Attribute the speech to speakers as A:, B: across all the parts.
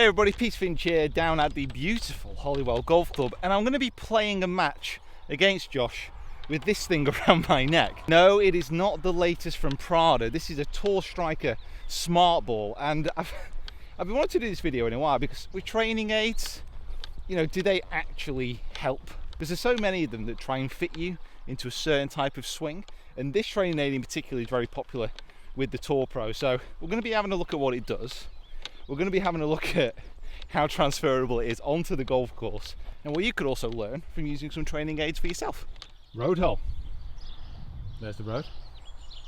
A: Hey everybody, Finch here down at the beautiful Holywell Golf Club, and I'm going to be playing a match against Josh with this thing around my neck. No, it is not the latest from Prada. This is a Tour Striker Smart Ball, and I've been wanting to do this video in a while because with training aids, you know, do they actually help? Because there's so many of them that try and fit you into a certain type of swing, and this training aid in particular is very popular with the Tour Pro. So we're going to be having a look at what it does. We're going to be having a look at how transferable it is onto the golf course, and what you could also learn from using some training aids for yourself. Road hole. There's the road.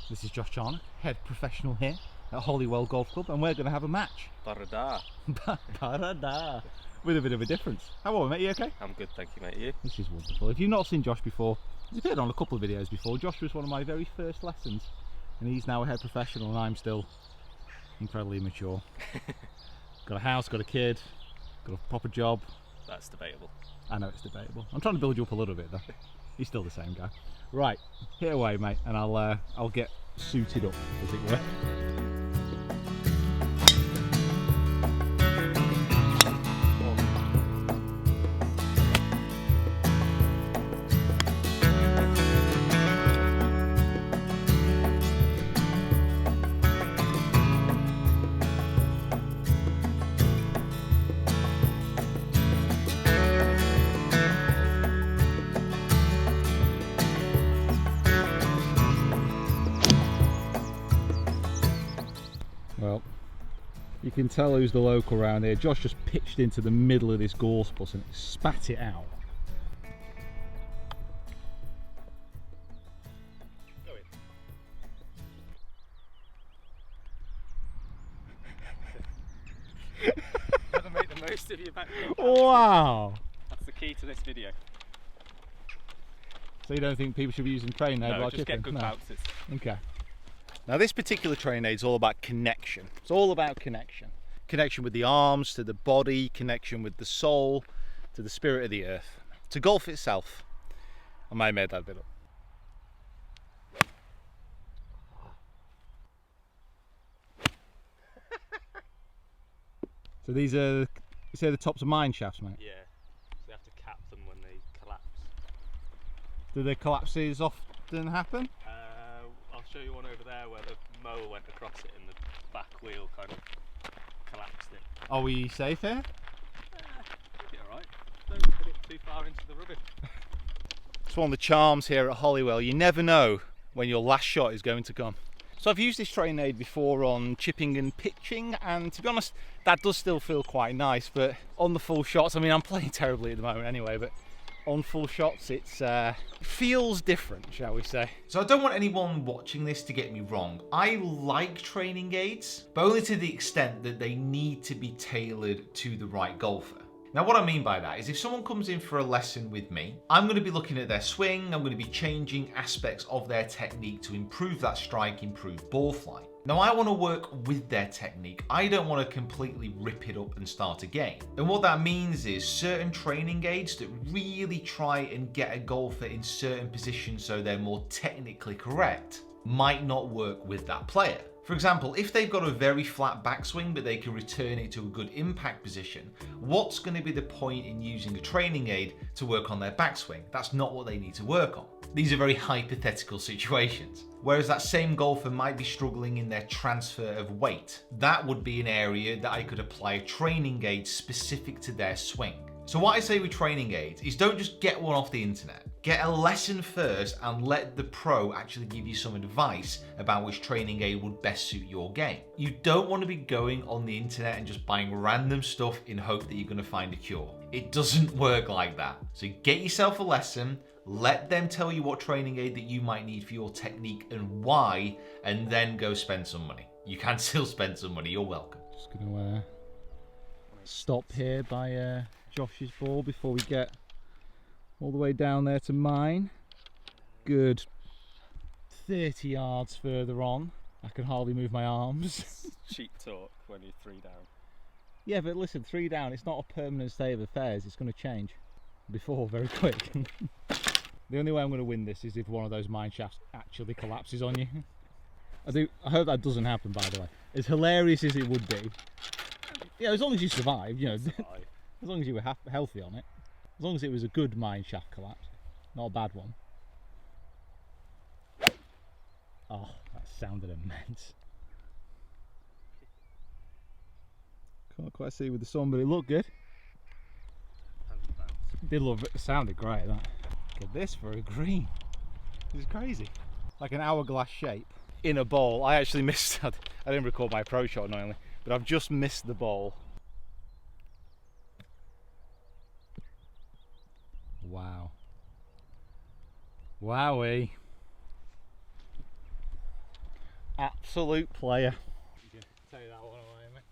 A: This is Josh Charnock, head professional here at Holywell Golf Club, and we're going to have a match.
B: Barada.
A: Barada. With a bit of a difference. How are we, mate? You okay?
B: I'm good, thank you, mate. You?
A: This is wonderful. If you've not seen Josh before, he's appeared on a couple of videos before. Josh was one of my very first lessons, and he's now a head professional, and I'm still incredibly immature. Got a house, got a kid, got a proper job.
B: That's debatable.
A: I know it's debatable. I'm trying to build you up a little bit though. He's still the same guy. Right, hit away, mate, and I'll get suited up, as it were. Well, you can tell who's the local around here. Josh just pitched into the middle of this gorse bus and spat it out. Go
B: in. Gotta make the most of your background.
A: Wow!
B: That's the key to this video.
A: So you don't think people should be using train aid while
B: just
A: chipping?
B: get good bounces.
A: Okay. Now this particular train aid is all about connection. It's all about connection. Connection with the arms, to the body, connection with the soul, to the spirit of the earth, to golf itself. I might have made that a bit up. So these are, you say the tops of mine shafts, mate?
B: Yeah, so you have to cap them when they collapse.
A: Do the collapses often happen?
B: I'll show you one over there where the mower went across it and the back wheel kind of collapsed it.
A: Are we safe here?
B: Should be alright. Don't put it too far into the rubbish.
A: It's one of the charms here at Holywell. You never know when your last shot is going to come. So I've used this train aid before on chipping and pitching, and to be honest, that does still feel quite nice, but on the full shots, I mean, I'm playing terribly at the moment anyway, but on full shots it feels different, shall we say. So I don't want anyone watching this to get me wrong. I like training aids, but only to the extent that they need to be tailored to the right golfer. Now what I mean by that is if someone comes in for a lesson with me, I'm going to be looking at their swing, I'm going to be changing aspects of their technique to improve that strike, improve ball flight. Now I want to work with their technique. I don't want to completely rip it up and start again. And what that means is certain training aids that really try and get a golfer in certain positions so they're more technically correct might not work with that player. For example, if they've got a very flat backswing but they can return it to a good impact position, what's going to be the point in using a training aid to work on their backswing? That's not what they need to work on. These are very hypothetical situations. Whereas that same golfer might be struggling in their transfer of weight. That would be an area that I could apply a training aid specific to their swing. So what I say with training aids is don't just get one off the internet. Get a lesson first and let the pro actually give you some advice about which training aid would best suit your game. You don't want to be going on the internet and just buying random stuff in hope that you're going to find a cure. It doesn't work like that. So get yourself a lesson, let them tell you what training aid that you might need for your technique and why, and then go spend some money. You can still spend some money, you're welcome. Just going to stop here by Josh's ball before we get all the way down there to mine. Good 30 yards further on. I can hardly move my arms.
B: Cheap talk when you're 3 down.
A: Yeah, but listen, 3 down, it's not a permanent state of affairs. It's going to change before very quick. The only way I'm going to win this is if one of those mine shafts actually collapses on you. I hope that doesn't happen, by the way. As hilarious as it would be, Yeah, as long as you survived, you know,
B: Survive.
A: as long as you were healthy on it, as long as it was a good mine shaft collapse, not a bad one. Oh, that sounded immense. Can't quite see with the sun, but it looked good. Did love it. It sounded great, that. Look at this for a green. This is crazy. Like an hourglass shape in a bowl. I actually missed. I didn't record my approach shot annoyingly, but I've just missed the bowl. Wow. Wowee. Absolute player. You can take that one away, mate.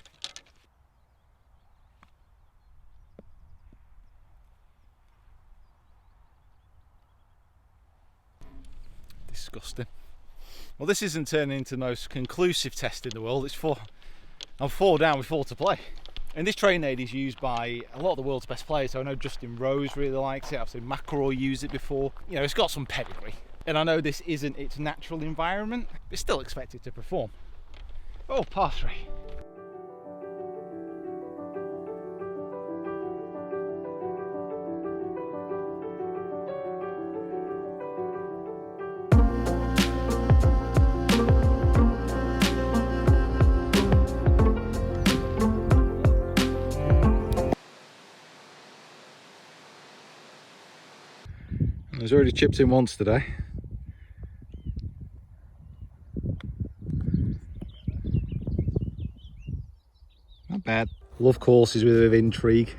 A: Disgusting. Well, this isn't turning into the most conclusive test in the world. I'm 4 down with 4 to play. And this training aid is used by a lot of the world's best players. So I know Justin Rose really likes it. I've seen McIlroy use it before. You know, it's got some pedigree. And I know this isn't its natural environment, but it's still expected to perform. Oh, par 3. He's already chipped in once today. Not bad. Love courses with a bit of intrigue.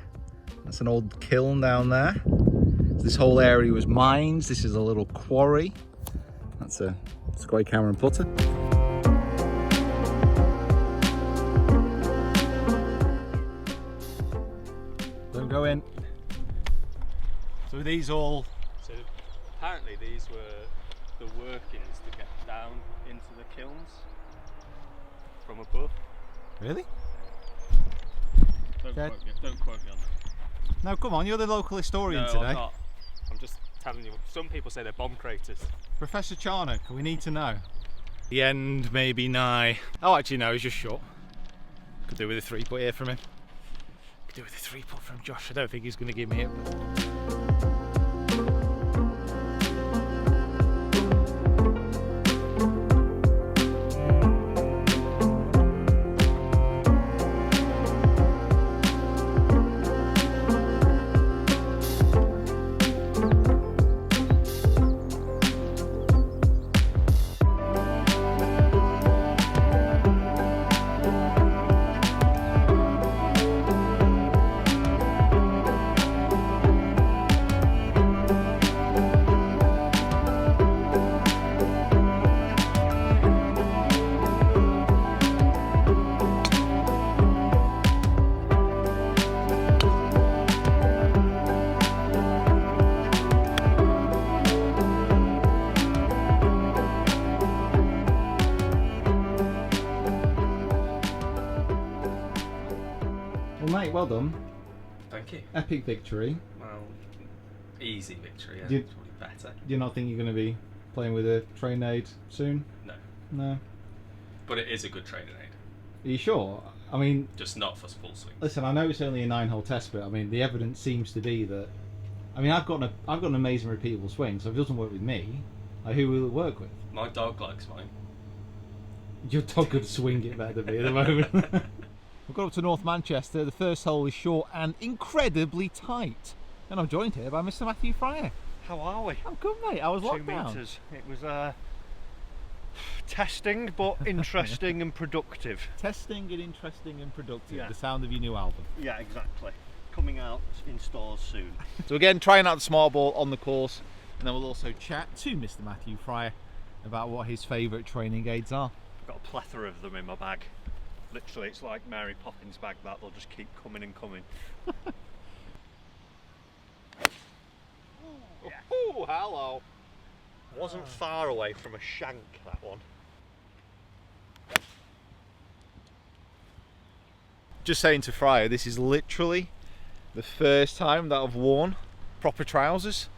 A: That's an old kiln down there. This whole area was mines. This is a little quarry. That's a great camera and putter. Don't go in. So these all.
B: So apparently these were the workings to get down into the kilns from above.
A: Really?
B: Don't quote me on that.
A: No, come on, you're the local historian
B: No,
A: today.
B: I'm not. I'm just telling you. Some people say they're bomb craters.
A: Professor Charnock, we need to know. The end may be nigh. Oh, actually, no, he's just short. Could do with a 3-putt here from him. Could do with a 3-putt from Josh. I don't think he's going to give me it. But... Well, mate, well done.
B: Thank you.
A: Epic victory.
B: Well, easy victory. Yeah,
A: Do you-
B: probably better.
A: Do you not think you're going to be playing with a train aid soon?
B: No,
A: No.
B: but it is a good training aid.
A: Are you sure? I mean,
B: Just not for full swing.
A: listen, I know it's only a 9-hole test, but I mean, the evidence seems to be that. I mean, I've got an amazing repeatable swing, so if it doesn't work with me, like, who will it work with?
B: My dog likes mine.
A: Your dog could swing it better than me at the moment. We've got up to North Manchester. The first hole is short and incredibly tight. And I'm joined here by Mr. Matthew Fryer.
C: How are we?
A: I'm good, mate. I was
C: 2
A: locked down.
C: metres. It was testing, but interesting and productive.
A: Testing and interesting and productive.
C: Yeah.
A: The sound of your new album.
C: Yeah, exactly. Coming out in stores soon.
A: So again, trying out the smart ball on the course, and then we'll also chat to Mr. Matthew Fryer about what his favourite training aids are.
C: Got a plethora of them in my bag. Literally, it's like Mary Poppins' bag that they'll just keep coming and coming. Yeah.
A: Oh, hello.
C: Wasn't far away from a shank, that one.
A: Just saying to Fryer, this is literally the first time that I've worn proper trousers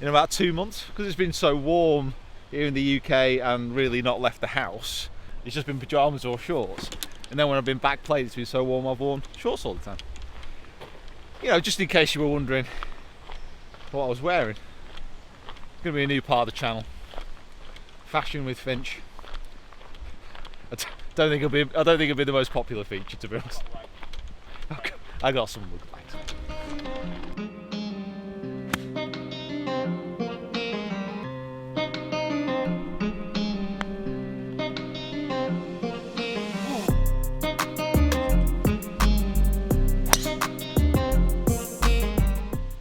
A: in about 2 months, because it's been so warm here in the UK and really not left the house. It's just been pyjamas or shorts. And then when I've been back playing, it's been so warm I've worn shorts all the time. You know, just in case you were wondering what I was wearing. It's going to be a new part of the channel. Fashion with Finch. I don't think it'll be the most popular feature, to be honest. I got some mug bags.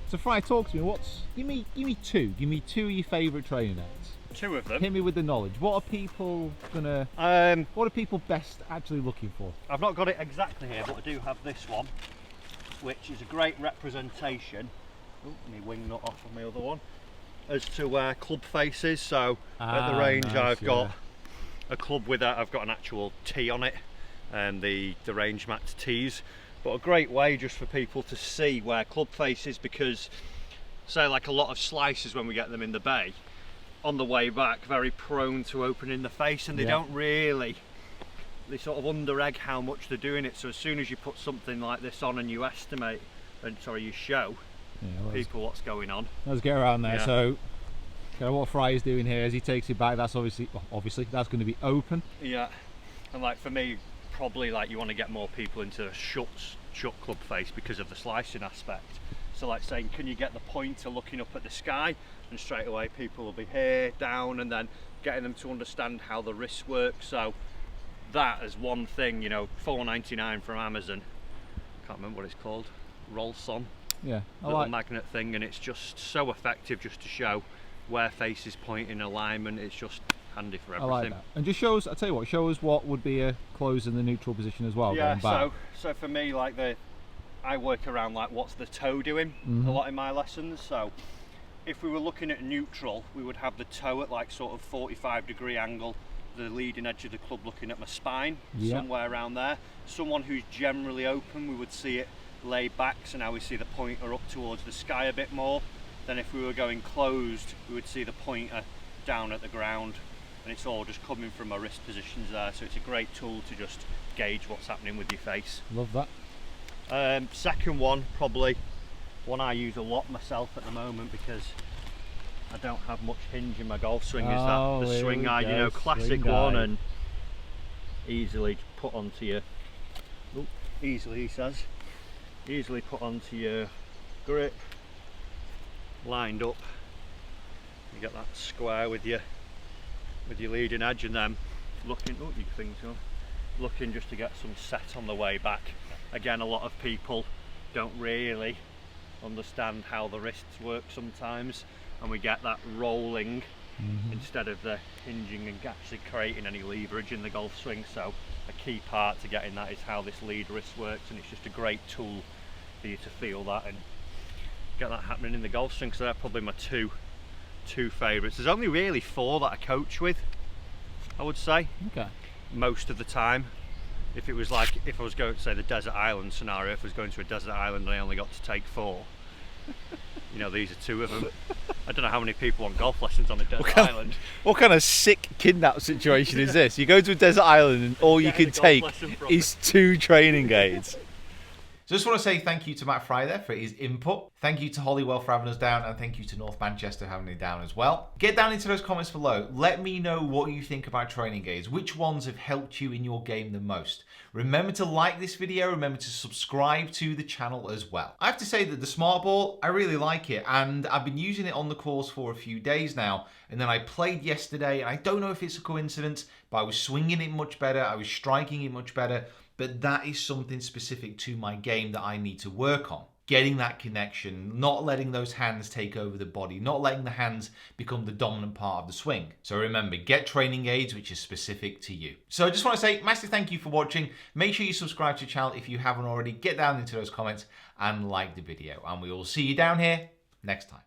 A: So Fry, talk to me. Give me two of your favourite training aids.
C: Two of them.
A: Hit me with the knowledge. What are people best actually looking for?
C: I've not got it exactly here, but I do have this one, which is a great representation. Oh, my wing nut off on my other one. As to where club face is. So at the range,
A: nice,
C: I've got a club with I've got an actual tee on it, and the range mat tees. But a great way just for people to see where club face is, because say like a lot of slices when we get them in the bay, on the way back very prone to opening the face, and they don't really, they sort of under egg how much they're doing it. So as soon as you put something like this on and you estimate, and sorry, you show people what's going on.
A: Let's get around there. So what Fry is doing here as he takes it back, that's obviously that's going to be open.
C: Yeah, and like for me, probably like you want to get more people into a shut club face because of the slicing aspect. So like saying, can you get the pointer looking up at the sky, and straight away people will be here, down, and then getting them to understand how the wrist works. So that is one thing, you know, $4.99 from Amazon. Can't remember what it's called. Roll-son.
A: Yeah,
C: little magnet thing, and it's just so effective just to show where face is pointing, alignment. It's just handy for everything.
A: I like that. And just shows, I tell you what, shows what would be a close in the neutral position as well.
C: Yeah,
A: going back.
C: so for me, like I work around like what's the toe doing a lot in my lessons. So if we were looking at neutral, we would have the toe at like sort of 45-degree angle, the leading edge of the club looking at my spine, somewhere around there. Someone who's generally open, we would see it laid back, so now we see the pointer up towards the sky a bit more. Then if we were going closed, we would see the pointer down at the ground, and it's all just coming from my wrist positions there. So it's a great tool to just gauge what's happening with your face.
A: Love that.
C: Second one, probably one I use a lot myself at the moment, because I don't have much hinge in my golf swing, is that the swing eye, you know, classic one, and easily put onto your, easily he says, easily put onto your grip, lined up. You get that square with your leading edge, and then looking, oh, your thing's gone, looking just to get some set on the way back. Again, a lot of people don't really understand how the wrists work sometimes, and we get that rolling instead of the hinging and actually creating any leverage in the golf swing. So a key part to getting that is how this lead wrist works, and it's just a great tool for you to feel that and get that happening in the golf swing. So they're probably my two favourites. There's only really 4 that I coach with, I would say.
A: Okay.
C: Most of the time. If it was like, if I was going to say the desert island scenario, if I was going to a desert island and I only got to take 4, you know, these are 2 of them. I don't know how many people want golf lessons on a desert island.
A: What kind of sick kidnap situation is this? You go to a desert island and all you can take is 2 training aids. So I just want to say thank you to Matt Fry there for his input. Thank you to Holywell for having us down, and thank you to North Manchester for having me down as well. Get down into those comments below. Let me know what you think about training aids. Which ones have helped you in your game the most? Remember to like this video. Remember to subscribe to the channel as well. I have to say that the Smart Ball, I really like it, and I've been using it on the course for a few days now. And then I played yesterday, and I don't know if it's a coincidence, but I was swinging it much better. I was striking it much better. But that is something specific to my game that I need to work on. Getting that connection, not letting those hands take over the body, not letting the hands become the dominant part of the swing. So remember, get training aids which is specific to you. So I just want to say massive thank you for watching. Make sure you subscribe to the channel if you haven't already. Get down into those comments and like the video. And we will see you down here next time.